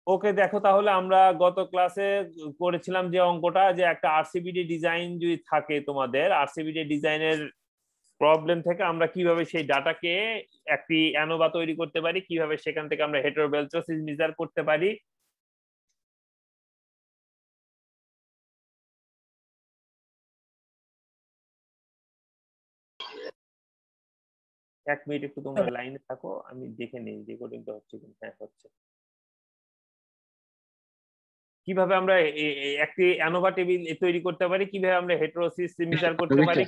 ওকে, দেখো তাহলে আমরা গত ক্লাসে করেছিলাম যে অঙ্কটা, যে একটা আরসিবিডি ডিজাইন যদি থাকে, তোমাদের আরসিবিডি ডিজাইনের প্রবলেম থেকে আমরা কিভাবে সেই ডাটাকে একটি অ্যানোভা তৈরি করতে পারি, কিভাবে সেখান থেকে আমরা হেটারোবেলট্রোসিস মেজার করতে পারি। এক মিনিট একটু তোমরা লাইনে থাকো, আমি দেখে নিই রেকর্ডিংটা হচ্ছে কিনা। হ্যাঁ, হচ্ছে। কিভাবে আমরা একটি অ্যানোভা টেবিল তৈরি করতে পারি, কিভাবে আমরা হেটারোসিস মেজার করতে পারি,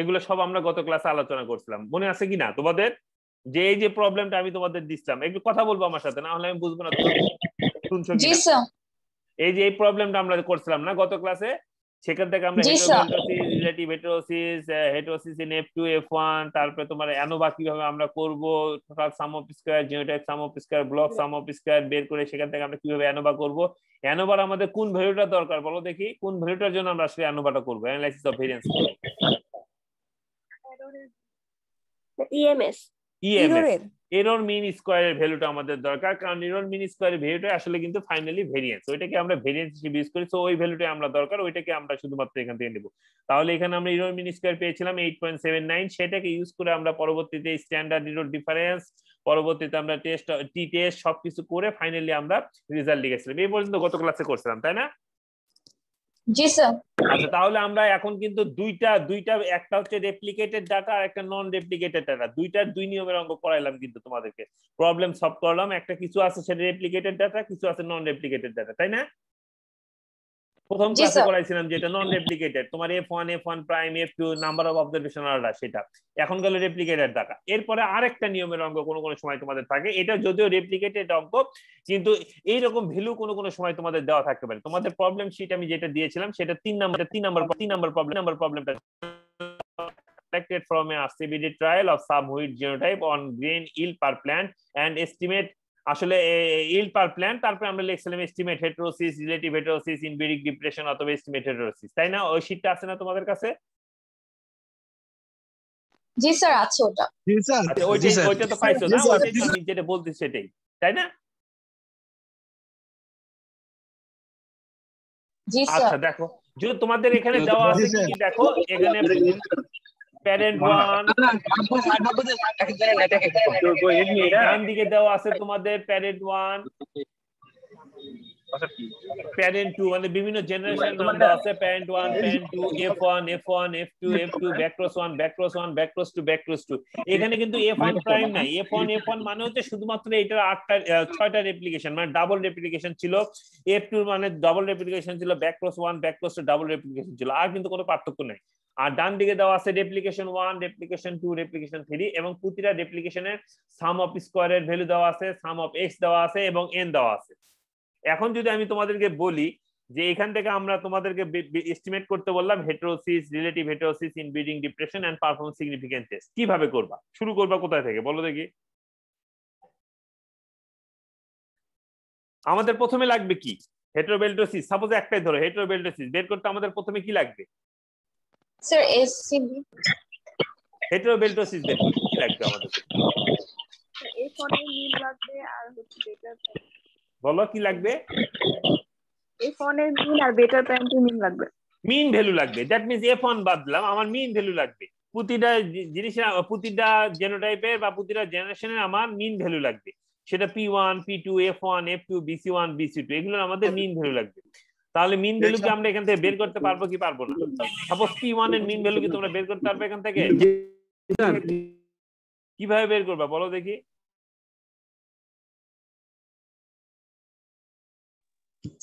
এগুলো সব আমরা গত ক্লাসে আলোচনা করছিলাম। মনে আছে কিনা তোমাদের? যে এই যে প্রবলেমটা আমি তোমাদের দিচ্ছিলাম, একটু কথা বলবো আমার সাথে, না হলে আমি বুঝবো না তুমি শুনছো কিনা। এই যে এই প্রবলেমটা আমরা করছিলাম না গত ক্লাসে, সেখান থেকে আমরা হেটারোবেলট্রোসিস, রিলেটিভ হেটারোসিস, হেটারোসিস ইন F2 F1, তারপরে তোমার অ্যানোভা কিভাবে আমরা করব, total sum of square, genotype sum of square, block sum of square বের করে সেখান থেকে আমরা কিভাবে অ্যানোভা করব। অ্যানোভার আমাদের কোন ভ্যালুটা দরকার বলো দেখি, কোন ভ্যালুটার জন্য আমরা আসলে অ্যানোভাটা করব, অ্যানালাইসিস অফ ভেরিয়েন্স করব। ইএমএস, এরর মিন স্কয়ারের ভ্যালুটা আমাদের দরকার, কারণ এরর মিন স্কয়ারের ভ্যালুটা আসলে কিন্তু ফাইনালি ভেরিয়েন্স, ওইটাকে আমরা ভেরিয়েন্স হিসেবে ইউজ করি। সো ওই ভ্যালুটা আমরা দরকার, ওইটাকে আমরা শুধুমাত্র এখান থেকে নেব। তাহলে এখানে আমরা এরর মিন স্কয়ার পেয়েছিলাম 8.79, সেটাকে ইউজ করে আমরা পরবর্তীতে স্ট্যান্ডার্ড এরর ডিফারেন্স, পরবর্তীতে আমরা টেস্ট টি টেস্ট সবকিছু করে ফাইনালি আমরা রেজাল্ট লিখেছিলাম। এই পর্যন্ত গত ক্লাসে করছিলাম, তাই না? জি স্যার। আচ্ছা, তাহলে আমরা এখন কিন্তু দুইটা একটা হচ্ছে রেপ্লিকেটেড ডাটা আর একটা নন রেপ্লিকেটেড ডাটা, দুইটার দুই নিয়মের অঙ্ক পড়াইলাম কিন্তু তোমাদেরকে, প্রবলেম সলভ করলাম। একটা কিছু আছে সেটা রেপ্লিকেটেড ডাটা, কিছু আছে নন রেপ্লিকেটেড ডাটা, তাই না? প্রথম ক্লাসে করাইছিলাম যেটা নন রেপ্লিকেটেড, তোমার F1 prime F2 number of observation আলাদা, সেটা এখন গেল রেপ্লিকেটেড ডাটা। এরপরে আরেকটা নিয়মের অঙ্ক কোনো কোনো সময় তোমাদের থাকে, এটা যদিও রেপ্লিকেটেড অঙ্ক কিন্তু এইরকম ভ্যালু কোনো কোনো সময় তোমাদের দেওয়া থাকতে পারে। তোমাদের প্রবলেম শিট আমি যেটা দিয়েছিলাম সেটা 3 নাম্বার প্রবলেমটা expected from a RCBD trial of some wheat genotype on grain yield per plant and estimate আসলে yield per plant, তারপরে আমরা লিখছিলাম এস্টিমেট হেটারোসিস, রিলেটিভ হেটারোসিস, ইনবিডিং ডিপ্রেশন অথবা এস্টিমেট হেটারোসিস, তাই না? ওই শীটটা আছে না তোমাদের কাছে? জি স্যার আছে ওটা। জি স্যার, ওইটা তো পাইছো না? ওইটাই তো আমি যেটা বলতে সেটাই, তাই না? জি স্যার। আচ্ছা দেখো, যদি তোমাদের এখানে দেওয়া আছে কি দেখো, এখানে প্যারেন্ট 1 ডান দিকে দেওয়া আছে তোমাদের প্যারেন্ট 1, প্যারেন্ট 2, মানে বিভিন্ন জেনারেশনের নাম দেওয়া আছে, প্যারেন্ট 1, প্যারেন্ট 2, F1, F2, ব্যাকক্রস 1, ব্যাকক্রস 1, ব্যাকক্রস 2, ব্যাকক্রস 2। এখানে কিন্তু F1 প্রাইম নাই। F1 মানে হচ্ছে শুধুমাত্র এটার 6টা রেপ্লিকেশন, মানে ডাবল রেপ্লিকেশন ছিল। F2 মানে ডাবল রেপ্লিকেশন ছিল, ব্যাকক্রস 1, ব্যাকক্রস 2 ডাবল রেপ্লিকেশন ছিল, আর কিন্তু কোনো পার্থক্য নাই। আর ডান দিকে দেওয়া আছে রেপ্লিকেশন 1, রেপ্লিকেশন 2, রেপ্লিকেশন 3, এবং প্রতিটা রেপ্লিকেশনের সাম অফ স্কয়ারের ভ্যালু দেওয়া আছে, সাম অফ এক্স দেওয়া আছে এবং এন দেওয়া আছে। এখন যদি আমি তোমাদেরকে বলি যে এখান থেকে আমরা তোমাদেরকে এস্টিমেট করতে বললাম heterosis, relative heterosis, inbreeding depression and perform significant test, কিভাবে করবা? শুরু করবা কোথায় থেকে বলো দেখি। আমাদের প্রথমে লাগবে কি? হেটারোবেলট্রোসিস, সাপোজ একটাই ধরো হেটারোবেলট্রোসিস বের করতে আমাদের প্রথমে কি লাগবে? Sir SCB. হেটারোবেলট্রোসিস বের করতে কি লাগবে আমাদের? F1 এর মিন লাগবে আর হচ্ছে বেটার প্যারেন্ট। বলো কি লাগবে? F1 এর মিন আর বেটার প্যারেন্টের মিন লাগবে। মিন ভ্যালু লাগবে, দ্যাট মিন্স F1 বাদ দিলাম, আমার মিন ভ্যালু লাগবে। প্রতিটা জিনিসের, প্রতিটা জেনোটাইপের বা প্রতিটা জেনারেশনের আমার মিন ভ্যালু লাগবে। সেটা P1, P2, F1, F2, BC1, BC2, এগুলোর আমাদের মিন ভ্যালু লাগবে। তাহলে মিন ভ্যালু কি আমরা এখান থেকে বের করতে পারবো কি পারবো না? সাপোজ P1 এর মিন ভ্যালু কি তোমরা বের করতে পারবে এখান থেকে? কিভাবে বের করবা বলো দেখি।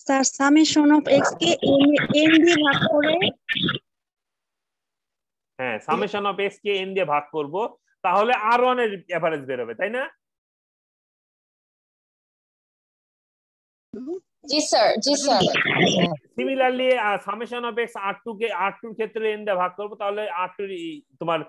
Sir summation of x K N দিয়ে ভাগ করে, হ্যাঁ summation of x K N দিয়ে ভাগ করব, তাহলে R1 এর এভারেজ বের হবে, তাই না? জি স্যার, জি sir. Similarly summation of X R2 কে R2 এর ক্ষেত্রে n দিয়ে ভাগ করব, তাহলে R2 তোমার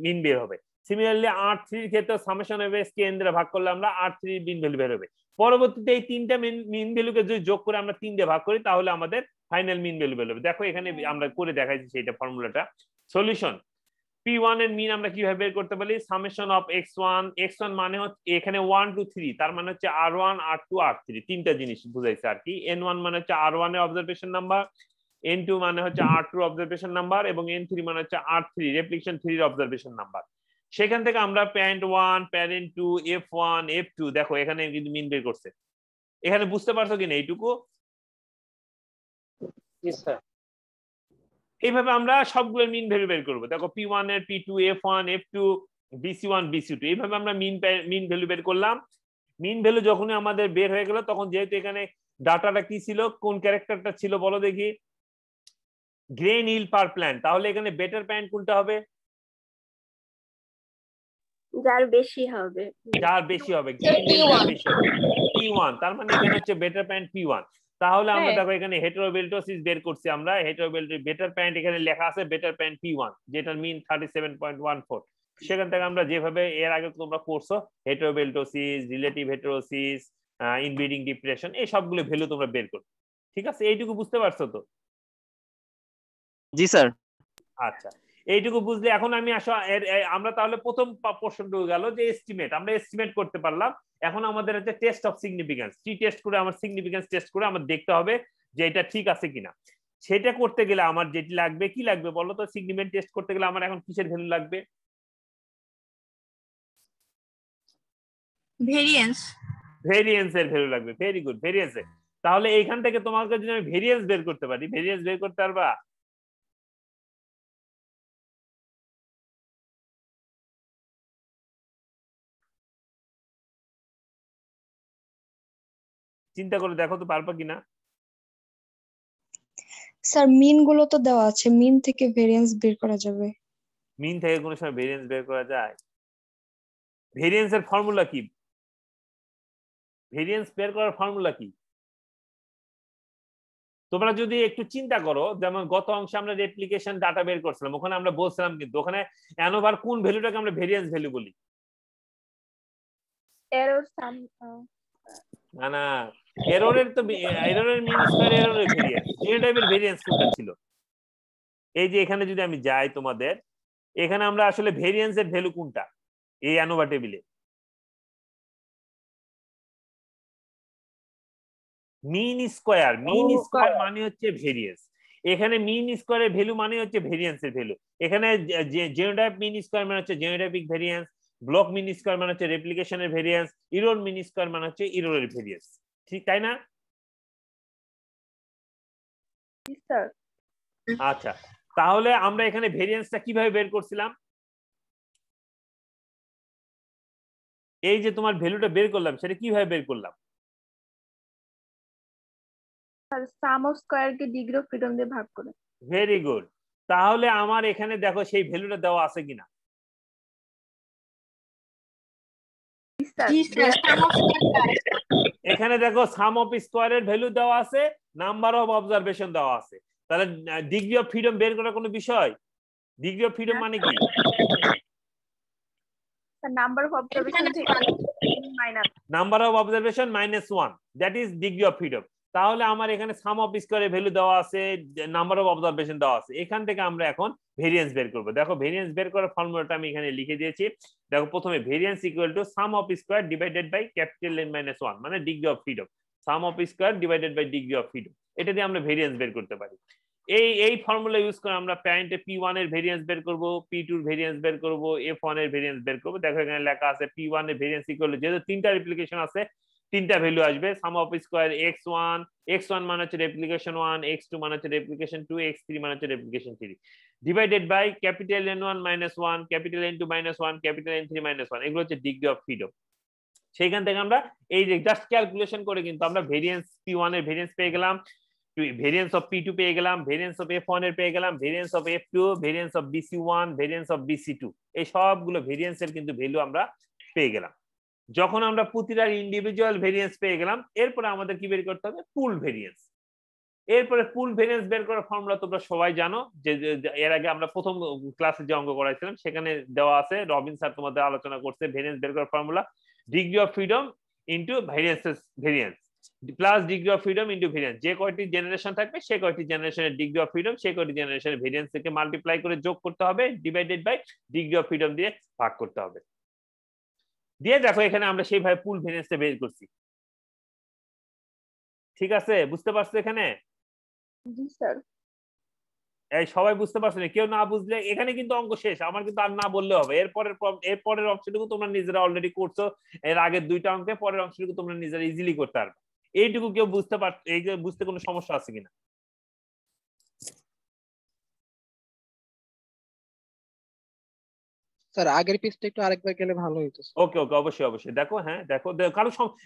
মিন বের হবে। সিমিলারলি R3 এর ক্ষেত্রে summation of x K n দিয়ে ভাগ করলে আমরা R3 এর মিন ভ্যালু বের হবে। পরবর্তীতে এই তিনটা মিন ভ্যালুকে যদি যোগ করে আমরা 3 দিয়ে ভাগ করি তাহলে আমাদের ফাইনাল মিন ভ্যালু বের হবে। দেখো এখানে আমরা করে দেখাইছি সেটা ফর্মুলাটা। সলিউশন, P1 এর মিন আমরা কিভাবে বের করতে পারি? সামেশন অফ x1 মানে হচ্ছে এখানে 1 2 3, তার মানে হচ্ছে R1 R2 R3, তিনটা জিনিস বুঝাইছে আর কি। N1 মানে হচ্ছে R1 এর অবজারভেশন নাম্বার, N2 মানে হচ্ছে R2 অবজারভেশন নাম্বার, এবং N3 মানে হচ্ছে R3 রেপ্লিকেশন 3 এর অবজারভেশন নাম্বার। সেখান থেকে আমরা প্যারেন্ট 1 প্যারেন্ট 2 F1 F2 দেখো এখানে কিন্তু মিন বের করছে। এখানে বুঝতে পারছো কিনা এইটুকু? জি স্যার। এইভাবে আমরা সবগুলো মিন ভ্যালু বের করবো। দেখো P1 এর P2 F1 F2 BC1 BC2 এইভাবে আমরা মিন ভ্যালু বের করলাম। মিন ভ্যালু যখনই আমাদের বের হয়ে গেল, তখন যেহেতু এখানে ডাটাটা কি ছিল, কোন ক্যারেক্টারটা ছিল বলো দেখি, গ্রেন ইল পার প্ল্যান্ট, তাহলে এখানে বেটার প্ল্যান্ট কোনটা হবে? যার বেশি হবে। যার বেশি হবে, গ্রেন ইল যার বেশি হবে P1, তার মানে এখানে হচ্ছে বেটার প্ল্যান্ট P1। তাহলে আমরা দেখো এখানে হেটেরোবেল্টোসিস বের করছি আমরা, বেটার প্যান্ট এখানে লেখা আছে বেটার প্যান্ট P1, যেটার মিন 37.14। সেখান থেকে আমরা যেভাবে এর আগে তোমরা পড়ছো হেটেরোবেল্টোসিস, রিলেটিভ হেটেরোসিস, ইনব্রিডিং ডিপ্রেশন, এই সবগুলো ভ্যালু তোমরা বের করো। ঠিক আছে, এইটুকু বুঝতে পারছো তো? জি স্যার। আচ্ছা, এইটুকু বুঝলে এখন আমি আমরা তাহলে প্রথম পোর্শনটুকু গেল যে এস্টিমেট, আমরা এস্টিমেট করতে পারলাম। এখন আমাদের হচ্ছে টেস্ট অফ সিগনিফিকেন্স, টেস্ট করে আমার সিগনিফিকেন্স টেস্ট করে আমার দেখতে হবে যে এটা ঠিক আছে কিনা। সেটা করতে গেলে আমার যেটি লাগবে, কি লাগবে বলো তো? সিগনিফিকেন্স টেস্ট করতে গেলে আমার এখন কিসের ভ্যালু লাগবে? ভেরিয়েন্সের ভ্যালু লাগবে। ভেরি গুড, ভেরিয়েন্সের। তাহলে এইখান থেকে তোমাকে যদি আমি ভেরিয়েন্স বের করতে পারি, ভেরিয়েন্স বের করতে পারবা? চিন্তা করে দেখো তো পারবা কিনা। স্যার মিন গুলো তো দেওয়া আছে, মিন থেকে ভেরিয়েন্স বের করা যাবে। মিন থেকে কোনো সময় ভেরিয়েন্স বের করা যায়? ভেরিয়েন্সের ফর্মুলা কি? ভেরিয়েন্স বের করার ফর্মুলা কি? তোমরা যদি একটু চিন্তা করো, যেমন গত অংশে আমরা রেপ্লিকেশন ডাটা বের করছিলাম, ওখানে আমরা বলছিলাম কিন্তু ওখানে অ্যানোভার কোন ভ্যালুটাকে আমরা ভেরিয়েন্স ভ্যালু বলি? এরর সাম না না, এররের মিন স্কয়ার এররের ভেরিয়েন্স, যে টাইপের ভেরিয়েন্স কোনটা ছিল? এই যে এখানে যদি আমি যাই তোমাদের, এখানে আমরা আসলে ভেরিয়েন্সের ভ্যালু কোনটা এই অ্যানোভা টেবিলে? মিন স্কয়ার মানে হচ্ছে ভেরিয়েন্স। এখানে মিন স্কয়ারের ভ্যালু মানে হচ্ছে ভেরিয়েন্সের ভ্যালু। এখানে জেনোটাইপ মিন স্কয়ার মানে হচ্ছে জেনোটাইপিক ভেরিয়েন্স, ব্লক মিন স্কয়ার মানে হচ্ছে রেপ্লিকেশনের ভেরিয়েন্স, ইরর মিন স্কয়ার মানে হচ্ছে ইররের ভেরিয়েন্স। ঠিক তাই না? স্যার। আচ্ছা, তাহলে আমরা এখানে ভেরিয়েন্সটা কিভাবে বের করছিলাম? এই যে তোমার ভ্যালুটা বের করলাম, সেটা কিভাবে বের করলাম? সাম অফ স্কয়ার কে ডিগ্রি অফ ফ্রিডম দিয়ে ভাগ করে। Very good. তাহলে আমার এখানে দেখো সেই ভ্যালুটা দেওয়া আছে কিনা? এখানে দেখো সাম অফ স্কয়ারের ভ্যালু দেওয়া আছে, নাম্বার অফ অবজারভেশন দেওয়া আছে। তাহলে ডিগ্রি অফ ফ্রিডম বের করার কোনো বিষয়? ডিগ্রি অফ ফ্রিডম মানে কি? নাম্বার অফ অবজারভেশন থেকে minus number of observation -1, that is degree of freedom. তাহলে আমার এখানে সাম অফ স্কয়ারের ভ্যালু দেওয়া আছে, নাম্বার অফ অবজারভেশন দেওয়া আছে। এখান থেকে আমরা এখন ভেরিয়েন্স বের করব। দেখো ভেরিয়েন্স বের করার ফর্মুলাটা আমি এখানে লিখে দিয়েছি। দেখো প্রথমে variance equal to sum of square divided by capital N - 1 মানে degree of freedom. Sum of square divided by degree of freedom, এটা দিয়ে আমরা ভেরিয়েন্স বের করতে পারি। এই ফর্মুলা ইউজ করে আমরা প্যারেন্টে P1 এর ভেরিয়েন্স বের করব, P2 এর ভেরিয়েন্স বের করব, F1 এর ভেরিয়েন্স বের করব। দেখো এখানে লেখা আছে P1 এর ভেরিয়েন্স ইকুয়াল টু, যেহেতু তিনটা রেপ্লিকেশন আছে, তিনটা ভ্যালু আসবে। সাম অফ স্কয়ার x1 মানে হচ্ছে রেপ্লিকেশন 1, x2 মানে হচ্ছে রেপ্লিকেশন 2, x3 মানে হচ্ছে replication 3, divided by capital N1 - 1, capital N2 - 1, capital N3 - 1, এগুলো হচ্ছে ডিগ্রি অফ ফ্রিডম। সেইখান থেকে আমরা এই যে জাস্ট ক্যালকুলেশন করে কিন্তু আমরা ভেরিয়েন্স P1 এর ভেরিয়েন্স পেয়ে গেলাম, ভেরিয়েন্স অফ P2 পেয়ে গেলাম, ভেরিয়েন্স অফ F1 এর পেয়ে গেলাম, variance of F2, variance of BC1, variance of BC2, এই সবগুলো ভেরিয়েন্সের কিন্তু ভ্যালু আমরা পেয়ে গেলাম। যখন আমরা প্রতিটার ইন্ডিভিজুয়াল ভেরিয়েন্স পেয়ে গেলাম, এরপরে আমাদের কি বের করতে হবে? পুল ভেরিয়েন্স। এরপরে পুল ভেরিয়েন্স বের করার ফর্মুলা তোমরা সবাই জানো, যে এর আগে আমরা প্রথম ক্লাসে যে অঙ্ক করাইছিলাম সেখানে দেওয়া আছে, রবিন স্যার তোমাদের আলোচনা করছে। ভেরিয়েন্স বের করার formula degree of freedom into variance. Plus degree of freedom into variance, যে কয়টি জেনারেশন থাকবে সে কয়টি জেনারেশনের ডিগ্রি অফ ফ্রিডম, সে কয়টি জেনারেশনের ভেরিয়েন্স থেকে মাল্টিপ্লাই করে যোগ করতে হবে, divided by degree of freedom দিয়ে ভাগ করতে হবে। দিয়ে দেখো এখানে আমরা সেইভাবে পুল ভেরিয়েন্সটা বের করছি। ঠিক আছে, বুঝতে পারছো এখানে? জি স্যার। এই সবাই বুঝতে পারছো না? কেউ না বুঝলে এখানে কিন্তু অঙ্ক শেষ, আমার কিন্তু আর না বললে হবে। এরপরের অংশটুকু তোমরা নিজেরা অলরেডি করছো, এর আগের দুইটা অঙ্কে, পরের অংশটুকু তোমরা নিজেরা ইজিলি করতে পারবে। এইটুকু কেউ বুঝতে পারছো? এই যে বুঝতে কোনো সমস্যা আছে কিনা? স্যার আগের পিসটা একটু আরেকবার গেলে ভালো হতো। ওকে ওকে, অবশ্যই অবশ্যই। দেখো, হ্যাঁ দেখো,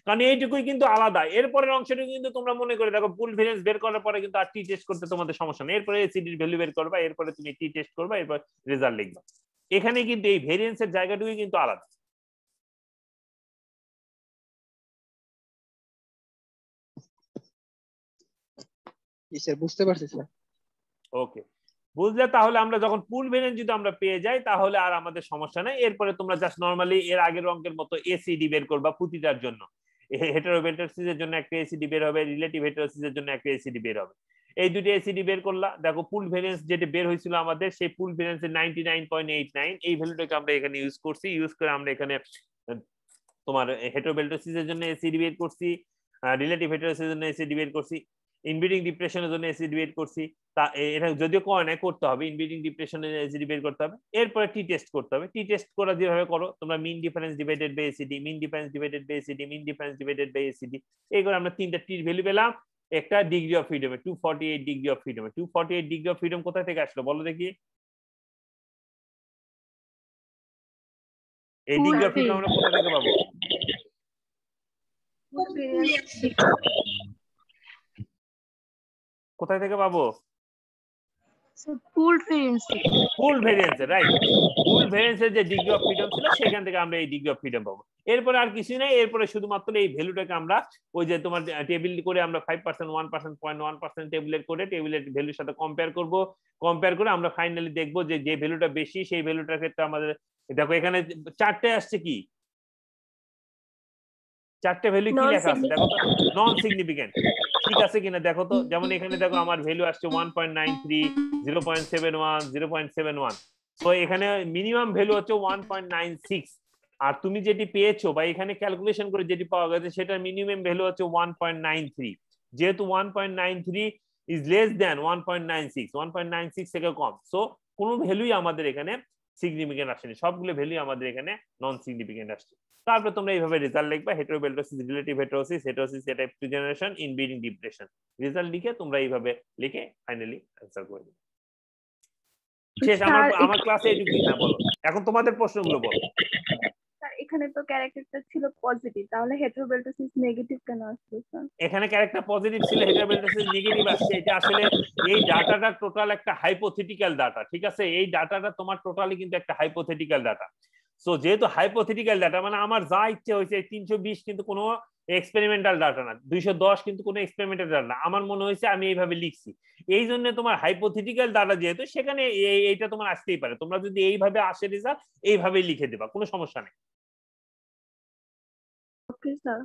কারণ এইটুকুই কিন্তু আলাদা। এরপরের অংশটুকু কিন্তু তোমরা মনে করে দেখো, পুল ভেরিয়েন্স বের করার পরে কিন্তু আর টি টেস্ট করতে তোমাদের সমস্যা নেই। এরপরে এসিডির ভ্যালু বের করবা, এরপরে তুমি টি টেস্ট করবা, এরপর রেজাল্ট লিখবা। এখানে কিন্তু এই ভেরিয়েন্সের জায়গাটুকুই কিন্তু আলাদা। স্যার বুঝতে পারছি স্যার। ওকে, বুঝলে? তাহলে আমরা যখন পুল ভেরিয়েন্স যদি আমরা পেয়ে যাই তাহলে আর আমাদের সমস্যা নাই। এরপরে তোমরা জাস্ট নরমালি এর আগের অঙ্কের মতো এসিডি বের করবা প্রতিটার জন্য। হেটেরোভেলোসিসের জন্য একটা এসিডি বের হবে, রিলেটিভ হেটেরোসিসের জন্য একটা এসিডি বের হবে। এই দুটো এসিডি বের করলা, দেখো পুল ভেরিয়েন্স যেটা বের হয়েছিল আমাদের, সেই পুল ভেরিয়েন্সের 99.89 এই ভ্যালুটাকে আমরা এখানে ইউজ করছি। ইউজ করে আমরা এখানে তোমার হেটেরোভেলোসিসের জন্য এসিডি বের করছি, রিলেটিভ হেটেরোসিসের জন্য এসিডি বের করছি, ইনব্রিডিং ডিপ্রেশনের জন্য এসিডি বের করছি। তা এটা যদিও কয় না, করতে হবে, ইনব্রিডিং ডিপ্রেশনের এসিডি বের করতে হবে। এরপরে টি টেস্ট করতে হবে। টি টেস্ট করা যেভাবে করো তোমরা, mean difference divided by SED, mean difference divided by SED, mean difference divided by SED, এই করে আমরা তিনটা টির ভ্যালু পেলাম। একটা ডিগ্রি অফ ফ্রিডমে 248 ডিগ্রি অফ ফ্রিডমে। 248 ডিগ্রি অফ ফ্রিডম কোথা থেকে আসলো বলো দেখি? এই ডিগ্রি অফ ফ্রিডম আমরা কোথা থেকে পাবো? কোথায় থেকে পাবো? পুল ভেরিয়েন্স। পুল ভেরিয়েন্স, রাইট। পুল ভেরিয়েন্সের যে ডিগ্রি অফ ফ্রিডম ছিল সেখান থেকে আমরা এই ডিগ্রি অফ ফ্রিডম পাবো। এরপরে আর কিছু নাই, এরপরে শুধুমাত্র এই ভ্যালুটাকে আমরা ওই যে তোমার টেবিল করে আমরা 5%, 1%, 0.1% টেবিলের করে টেবিলের ভ্যালুর সাথে কম্পেয়ার করব। কম্পেয়ার করে আমরা ফাইনালি দেখবো যে যে ভ্যালুটা বেশি সেই ভ্যালুটার ক্ষেত্রে আমাদের, দেখো এখানে চারটে আসছে, কি চারটে ভ্যালু কি লেখা আছে দেখো তো? নন সিগনিফিকেন্ট। ঠিক আছে কিনা দেখো তো? যেমন এখানে দেখো আমার ভ্যালু আসছে 1.93, 0.71, 0.71। তো এখানে মিনিমাম ভ্যালু হচ্ছে 1.96, আর তুমি যেটি পেয়েছো বা এখানে ক্যালকুলেশন করে যেটি পাওয়া গেছে সেটার মিনিমাম ভ্যালু হচ্ছে 1.93। যেহেতু 1.93 ইজ লেস দ্যান 1.96, 1.96 থেকে কম, সো কোনো ভ্যালুই আমাদের এখানে সিগনিফিকেন্ট আসেনি, সবগুলো ভ্যালু আমাদের এখানে নন সিগনিফিকেন্ট আসছে। তারপরে তোমরা এইভাবে রেজাল্ট লিখবা, heterobeltiosis, relative heterosis, heterosis type 2 generation, inbreeding depression. Result লিখে তোমরা এইভাবে লিখে ফাইনালি অ্যানসার করে দিবে। শেষ আমার ক্লাসে এটুকুই। না বলো, এখন তোমাদের প্রশ্নগুলো বলো। স্যার এখানে তো ক্যারেক্টারটা ছিল পজিটিভ, তাহলে হেটেরোভেলোসিস নেগেটিভ কেন আসলো স্যার? এখানে ক্যারেক্টার পজিটিভ ছিল, হেটেরোভেলোসিস নেগেটিভ আসছে। এটা আসলে এই ডাটাটা টোটাল একটা হাইপোথেটিক্যাল ডাটা। ঠিক আছে, এই ডাটাটা তোমার টোটালি কিন্তু একটা হাইপোথেটিক্যাল ডাটা। সো যেহেতু হাইপোথেটিক্যাল ডাটা, মানে আমার যা ইচ্ছে হয়েছে, 320 কিন্তু কোনো এক্সপেরিমেন্টাল ডাটা না, 210 কিন্তু কোনো এক্সপেরিমেন্টাল ডাটা না, আমার মনে হয়েছে আমি এইভাবে লিখছি। এই জন্য তোমার হাইপোথেটিক্যাল ডাটা যেহেতু, সেখানে এইটা তোমার আসতেই পারে। তোমরা যদি এইভাবে আসে রেজাল্ট, এইভাবেই লিখে দেবা, কোনো সমস্যা নেই। Okay sir.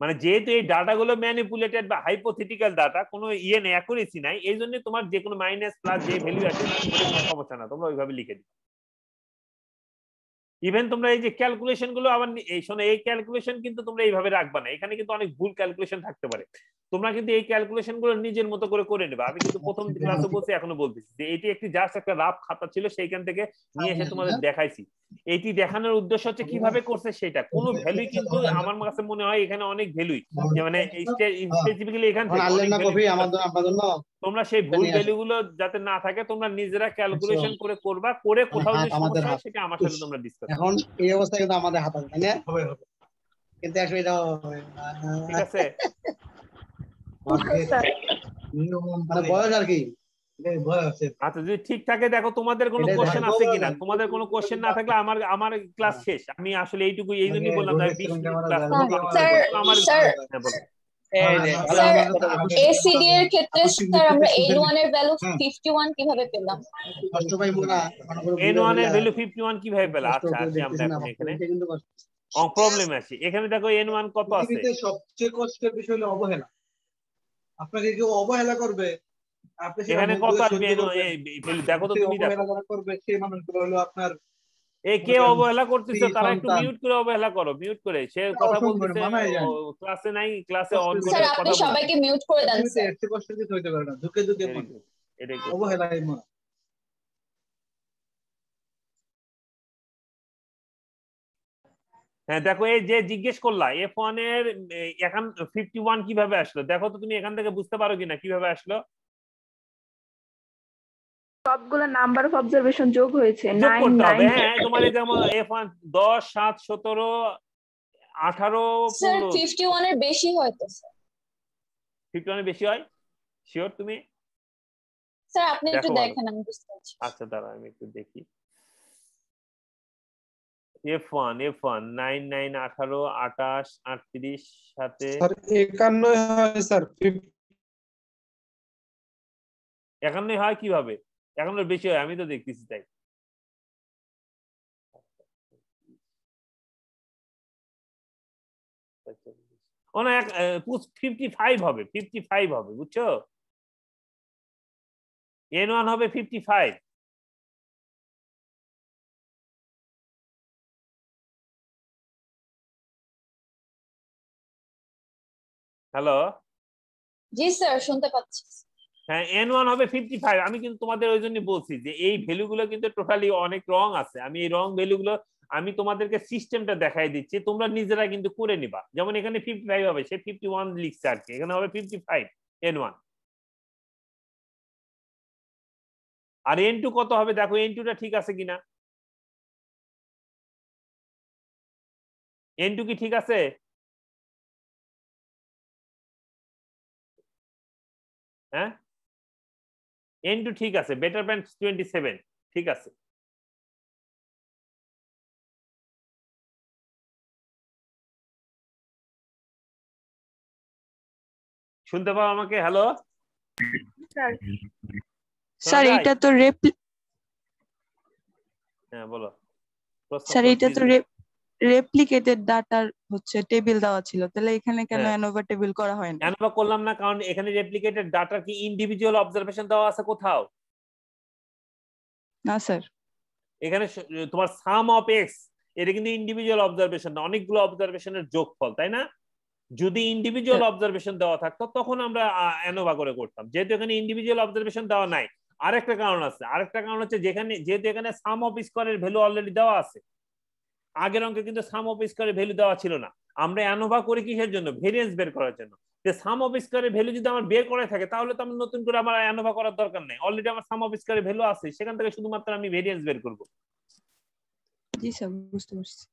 মানে যেহেতু এই ডাটাগুলো ম্যানিপুলেটেড বা হাইপোথেটিক্যাল ডাটা, কোনো ইয়ে নেই, অ্যাকুরেসি নাই, এই জন্য তোমার যে কোনো মাইনাস প্লাস যে ভ্যালু আছে কোনো সমস্যা না, তোমরা ওইভাবে লিখে দিবে। ইভেন তোমরা এই যে ক্যালকুলেশন গুলো আবার এই শোনো, এই ক্যালকুলেশন কিন্তু তোমরা এইভাবে রাখবা না, এখানে কিন্তু অনেক ভুল ক্যালকুলেশন থাকতে পারে। তোমরা কিন্তু এই ক্যালকুলেশন গুলো নিজের মতো করে নেবে। আমি কিন্তু প্রথম ক্লাসে বলছি, এখনো বলতেছি যে এটি একটি জাস্ট একটা রাফ খাতা ছিল, সেইখান থেকে নিয়ে এসে তোমাদের দেখাইছি। এইটি দেখানোর উদ্দেশ্য হচ্ছে কিভাবে করছে সেটা, কোনো ভ্যালুই কিন্তু আমার কাছে মনে হয় এখানে অনেক ভ্যালুই, মানে স্পেসিফিক্যালি এখান থেকে তোমরা সেই ভুল ভ্যালু গুলো যাতে না থাকে তোমরা নিজেরা ক্যালকুলেশন করে করবা, করে কোথাও যদি সমস্যা হয় সেটা আমার সাথে তোমরা ডিসকাস। এখন এই অবস্থা কিন্তু আমাদের হাতে তাই না? হবে হবে, কিন্তু আসলে এটা ঠিক আছে। মানে বয়স আর কি, আচ্ছা যদি ঠিক থাকে, দেখো তোমাদের কোনো কোশ্চেন আছে কিনা? তোমাদের কোনো কোশ্চেন না থাকলে আমার ক্লাস শেষ। আমি আসলে এইটুকু এই জন্যই বললাম, 20 মিনিট ক্লাস আমার। এসিডি এর ক্ষেত্রে স্যার আমরা N1 এর ভ্যালু 51 কিভাবে পেলাম? N1 এর ভ্যালু 51 কিভাবে পেলাম? আচ্ছা আসি আমরা এখন এখানে। প্রবলেম আসে। এখানে দেখো n1 কত আছে? পৃথিবীতে সবচেয়ে কষ্টের বিষয় হলো অবহেলা। আপনাকে কেউ অবহেলা করবে, আপনি সেটা এখানে মুখ কত বুজে আসবে? সহ্য করবেন। দেখো তো, সেই তুমি দেখো অবহেলা যারা করবে সেই মানুষগুলো হলো আপনার কে অবহেলা করতেছে, স্ত্রী, তারা একটু সন্তান। মিউট করে অবহেলা করো, মিউট করে। সে কথা অসম্ভব, বলতেছে, মানায় যায় না। ক্লাসে নাই, ক্লাসে অন কষ্টের করে স্যার বিষয়। আপনি কথা বলছে। সবাইকে মিউট করে দেন পৃথিবীতে স্যার। এর চেয়ে কষ্টের কিছু হইতে পারে না। ঝুঁকে ঝুঁকে ভেরি মরা, গুড, এটাই করতে হবে। অবহেলায় মরা। হ্যাঁ দেখো, এই যে জিজ্ঞেস করলা F1 এর এখন 51 কিভাবে আসলো, দেখো তো তুমি এখান থেকে বুঝতে পারো কিনা কিভাবে আসলো। সবগুলো নাম্বার অফ অবজারভেশন যোগ হয়েছে, যোগ 9 করতে হবে। 9। হ্যাঁ, তোমার এই যেমন F1 10 7 17 18 স্যার 15। 51 এর বেশি হয়তো স্যার। 51 এর বেশি হয়? শিওর তুমি? স্যার আপনি একটু দেখো ভালো। দেখেন, আমি বুঝতে পারছি। আচ্ছা দাঁড়া, আমি একটু দেখি। F1 9 9 18 28 38 সাথে স্যার 51 হয় স্যার। 51 হয় কিভাবে? 51 বেশি হয়, আমি তো দেখতেছি তাই। ও না, 55 হবে, 55 হবে, বুঝছো? n1 হবে 55। হ্যালো, জি স্যার শুনতে পাচ্ছি। হ্যাঁ n1 হবে 55। আমি কিন্তু তোমাদের ওই জন্য বলছি যে এই ভ্যালুগুলো কিন্তু টোটালি অনেক রং আছে। আমি এই রং ভ্যালুগুলো আমি তোমাদেরকে সিস্টেমটা দেখাই দিচ্ছি, তোমরা নিজেরা কিন্তু করে নিবা। যেমন এখানে 55 হবে, সে 51 লিখছে আর কি, এখানে হবে 55 n1। আর n2 কত হবে দেখো, n2 টা ঠিক আছে কিনা, n2 কি ঠিক আছে? হ্যাঁ, n2 ঠিক আছে, বেটার দ্যান 27, ঠিক আছে। শুনতে পাও আমাকে? হ্যালো স্যার স্যার এটা তো হ্যাঁ বলো, প্রশ্ন স্যার করো, এটা তো please। রেপ্লিকেটেড ডাটার হচ্ছে টেবিল দেওয়া ছিল, তাহলে এখানে কেন হ্যাঁ। অ্যানোভা টেবিল করা হয় না? অ্যানোভা করলাম না কারণ এখানে রেপ্লিকেটেড ডাটা কি ইন্ডিভিজুয়াল অবজারভেশন দেওয়া আছে কোথাও? না স্যার। এখানে তোমার সাম অফ এক্স, এটা কিন্তু ইন্ডিভিজুয়াল অবজারভেশন না, অনেকগুলো অবজারভেশনের যোগফল, তাই না? যদি ইন্ডিভিজুয়াল অবজারভেশন দেওয়া থাকতো তখন আমরা অ্যানোভা করে করতাম। যেহেতু এখানে ইন্ডিভিজুয়াল অবজারভেশন দেওয়া নাই, আরেকটা কারণ আছে। আরেকটা কারণ হচ্ছে যেখানে যেহেতু এখানে সাম অফ স্কোয়ারের ভ্যালু অলরেডি দেওয়া আছে, আগের অঙ্কে কিন্তু সাম অফ স্কোয়ারের ভ্যালু দেওয়া ছিল না। আমরা অ্যানোভা করি কিসের জন্য? ভেরিয়েন্স বের করার জন্য। যে সাম অফ স্কোয়ারের ভ্যালু যদি আমার বের করে থাকে তাহলে তো আমার নতুন করে আমার অ্যানোভা করার দরকার নেই, অলরেডি আমার সাম অফ স্কোয়ারের ভ্যালু আছে, সেখান থেকে শুধুমাত্র আমি ভেরিয়েন্স বের করব। জি স্যার, বুঝতে পারছি।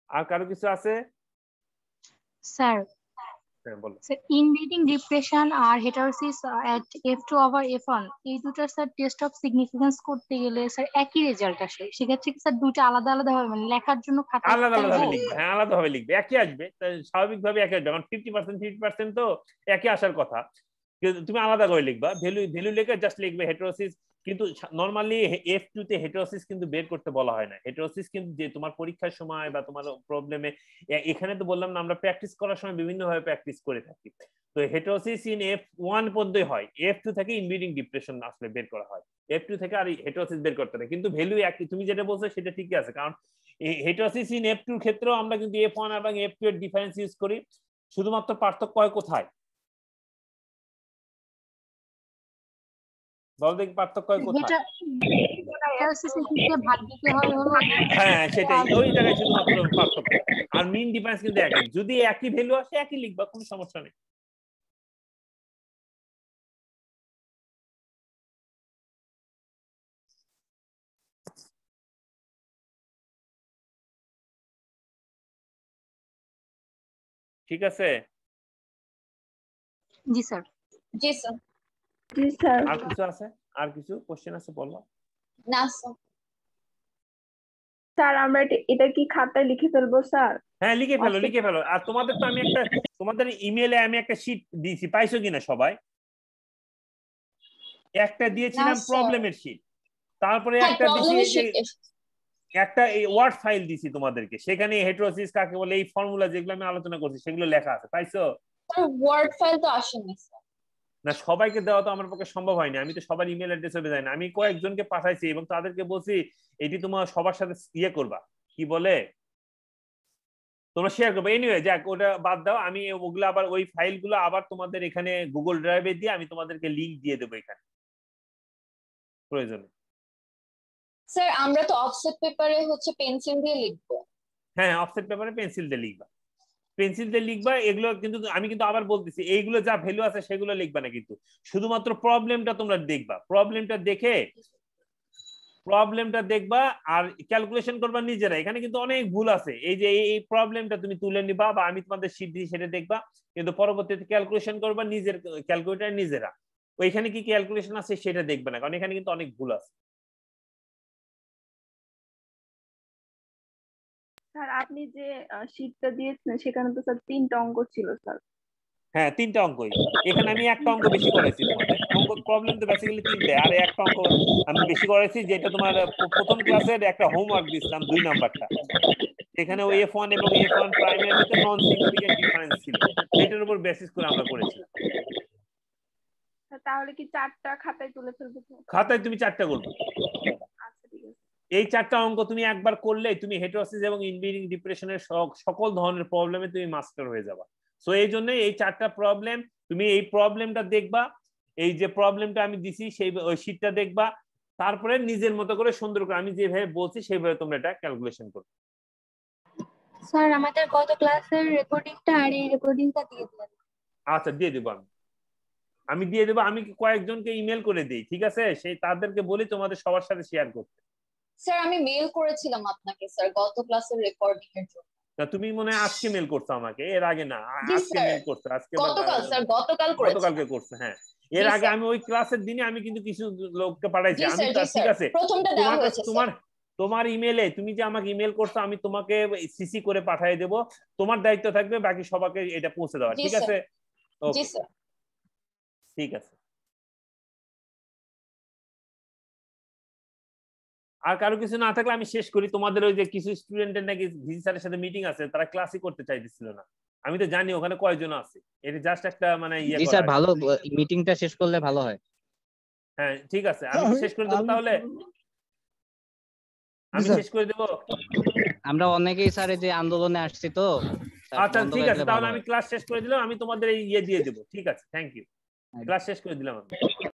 আর কারো কিছু আছে? স্যার হ্যাঁ বলো। ইনব্রিডিং ডিপ্রেশন আর হেটারোসিস এট F2 ওভার F1 এই দুটার স্যার টেস্ট অফ সিগনিফিকেন্স করতে গেলে স্যার একই রেজাল্ট আসে, সেক্ষেত্রে কি স্যার দুটো আলাদা আলাদা হবে, মানে লেখার জন্য খাতায় আলাদা খাতায় আলাদা হবে? লিখবে, হ্যাঁ আলাদা ভাবে লিখবে, একই আসবে, স্বাভাবিকভাবে একই আসবে, কারণ 50% তো একই আসার কথা। কিন্তু তুমি আলাদা করে লিখবা, ভ্যালু ভ্যালু লিখে জাস্ট লিখবে হেটারোসিস। কিন্তু নরমালি F2 তে হেটারোসিস কিন্তু বের করতে বলা হয় না। হেটারোসিস কিন্তু যে তোমার পরীক্ষার সময় বা তোমার প্রবলেমে, এখানে তো বললাম না আমরা প্র্যাকটিস করার সময় বিভিন্ন ভাবে প্র্যাকটিস করে থাকি। তো হেটারোসিস ইন F1 পর্যন্তই হয়, F2 থেকে ইনব্রিডিং ডিপ্রেশন আসলে বের করা হয়, F2 থেকে আর হেটারোসিস বের করতে হয়। কিন্তু ভ্যালু একই, তুমি যেটা বলছো সেটা ঠিকই আছে, কারণ হেটারোসিস ইন F2 এর ক্ষেত্রেও আমরা কিন্তু F1 এবং F2 এর ডিফারেন্স ইউজ করি। শুধুমাত্র পার্থক্য হয় কোথায়? বল দেখি পার্থক্য হয় কোথায়? হেটারোসিসের ক্ষেত্রে ভাগ দিতে হয় হলো হ্যাঁ সেটাই, ওই জায়গায় শুধুমাত্র পার্থক্য। আর মিন ডিফারেন্স কিন্তু একই, যদি একই ভ্যালু আসে একই লিখবা, কোনো সমস্যা নেই। ঠিক আছে? জি স্যার। জি স্যার। জি স্যার। আর কিছু আছে? আর কিছু কোশ্চেন আছে বলো। না স্যার। স্যার আমরা এটা কি খাতায় লিখে ফেলবো স্যার? হ্যাঁ লিখে ফেলো, লিখে ফেলো। আর তোমাদের তো আমি একটা, তোমাদের ইমেলে আমি একটা শীট দিয়েছি, পাইছো কিনা সবাই? একটা না দিয়েছিলাম স্যার। প্রবলেমের শীট, তারপরে হ্যাঁ একটা দিছি প্রবলেমের এই যে একটা এই ওয়ার্ড ফাইল দিছি তোমাদেরকে, সেখানে হেটেরোসিস কাকে বলে এই ফর্মুলা যেগুলো আমি আলোচনা করছি সেগুলো লেখা আছে, পাইছো? স্যার ওয়ার্ড ফাইল তো আসেনি স্যার। না সবাইকে দেওয়া তো আমার পক্ষে সম্ভব হয়নি, আমি তো সবার ইমেল অ্যাড্রেসে যাই না, আমি কয়েকজনকে পাঠাইছি এবং তাদেরকে বলছি এটি তোমার সবার সাথে ইয়ে করবা, কি বলে তোমরা শেয়ার করবে। এনিওয়ে যাক ওটা বাদ দাও, আমি ওগুলো আবার ওই ফাইলগুলো আবার তোমাদের এখানে গুগল ড্রাইভে দিয়ে আমি তোমাদেরকে লিংক দিয়ে দেবো এখানে প্রয়োজনে। স্যার আমরা তো অফসেট পেপারে হচ্ছে পেন্সিল দিয়ে লিখবো। হ্যাঁ অফসেট পেপারে পেন্সিল দিয়ে লিখবা, পেন্সিল দিয়ে লিখবা এগুলো, কিন্তু আমি কিন্তু আবার বলতেছি এইগুলো যা ভ্যালু আছে সেগুলো লিখবা না, কিন্তু শুধুমাত্র প্রবলেমটা তোমরা দেখবা, প্রবলেমটা দেখে প্রবলেমটা দেখবা আর ক্যালকুলেশন করবা নিজেরা। এখানে কিন্তু অনেক ভুল আছে, এই যে এই প্রবলেমটা তুমি তুলে নিবা বা আমি তোমাদের শীট দিই সেটা দেখবা, কিন্তু পরবর্তীতে ক্যালকুলেশন করবা নিজের ক্যালকুলেটর নিজেরা, ওইখানে কি ক্যালকুলেশন আছে সেটা দেখবে না, কারণ এখানে কিন্তু অনেক ভুল আছে। স্যার আপনি যে শীটটা দিয়েছেন সেখানে তো স্যার 3টা অঙ্ক ছিল স্যার। হ্যাঁ 3টা অঙ্কই, এখানে আমি একটা অঙ্ক বেশি করাইছি তোমাদের, অঙ্ক প্রবলেম তো বেসিক্যালি 3টে, আর একটা অঙ্ক আমি বেশি করাইছি যেটা তোমার প্রথম ক্লাসের একটা হোমওয়ার্ক দিছিলাম 2 নাম্বারটা, এখানে ওই F1 এবং F1 প্রাইমের ভিতরে নন সিগনিফিকেন্ট ডিফারেন্স ছিল, সেটার উপর বেসিস করে আমরা করেছিলাম। তাহলে কি 4টা খাতায় তুলে ফেলবো? খাতায় তুমি 4টা করবে, আচ্ছা ঠিক আছে। এই 4টা অঙ্ক তুমি একবার করলে তুমি হেটেরোসিস এবং ইনব্রিডিং ডিপ্রেশনের সকল ধরনের প্রবলেমে তুমি মাস্টার হয়ে যাবা। সো এই জন্য এই 4টা প্রবলেম তুমি এই প্রবলেমটা দেখবা, এই যে প্রবলেমটা আমি দিছি সেই ওই শীটটা দেখবা, তারপরে নিজের মতো করে সুন্দর করে আমি যেভাবে বলছি সেইভাবে তোমরা এটা ক্যালকুলেশন করবে। স্যার আমাদের গত ক্লাসের রেকর্ডিংটা আর এই রেকর্ডিংটা দিয়ে দিন। আচ্ছা দিয়ে দেবো, আমি দিয়ে দেবো, আমি কয়েকজনকে ইমেল করে দিই, ঠিক আছে, সেই তাদেরকে বলি তোমাদের সবার সাথে শেয়ার করতে। স্যার আমি মেল করেছিলাম আপনাকে স্যার গত ক্লাসের রেকর্ডিং এর জন্য। না তুমি মনে হয় আজকে মেল করছো আমাকে, এর আগে না, জি আজকে স্যার, মেল করছো, আজকে গতকাল স্যার গতকাল করেছি। গতকালকে করছো, হ্যাঁ এর জি আগে স্যার। আমি ওই ক্লাসের দিনে আমি কিন্তু কিছু লোককে পাঠাইছি, জি আমি স্যার, জি ঠিক স্যার, আছে প্রথমটা দেওয়া হয়েছে তোমার স্যার। তোমার ইমেলে তুমি যে আমাকে ইমেল করছো আমি তোমাকে সিসি করে পাঠিয়ে দেবো, তোমার দায়িত্ব থাকবে বাকি সবাইকে এটা পৌঁছে দেওয়া, জি ঠিক স্যার, আছে? জি ওকে স্যার। ঠিক আছে। আর কারো কিছু না থাকলে আমি শেষ করি। তোমাদের ওই যে কিছু স্টুডেন্টের নাকি ভিসি স্যারের সাথে মিটিং আছে, তারা ক্লাসই করতে চাইতেছিল না, আমি তো জানি ওখানে কয়জন আছে, এটা জাস্ট একটা মানে ইয়ে জি করা স্যার, আর কি। ভালো মিটিংটা শেষ করলে ভালো হয়। হ্যাঁ ঠিক আছে আমি শেষ করে দেবো তাহলে, আমি শেষ করে দেবো। আমরা অনেকেই স্যার এই যে আন্দোলনে আসছি তো স্যার, আচ্ছা বন্ধ ঠিক করে আছে দিলে তাহলে ভালো আমি হয়। ক্লাস শেষ করে দিলাম, আমি তোমাদের এই ইয়ে দিয়ে দেবো, ঠিক আছে, থ্যাংক ইউ, ক্লাস শেষ করে দিলাম আমি।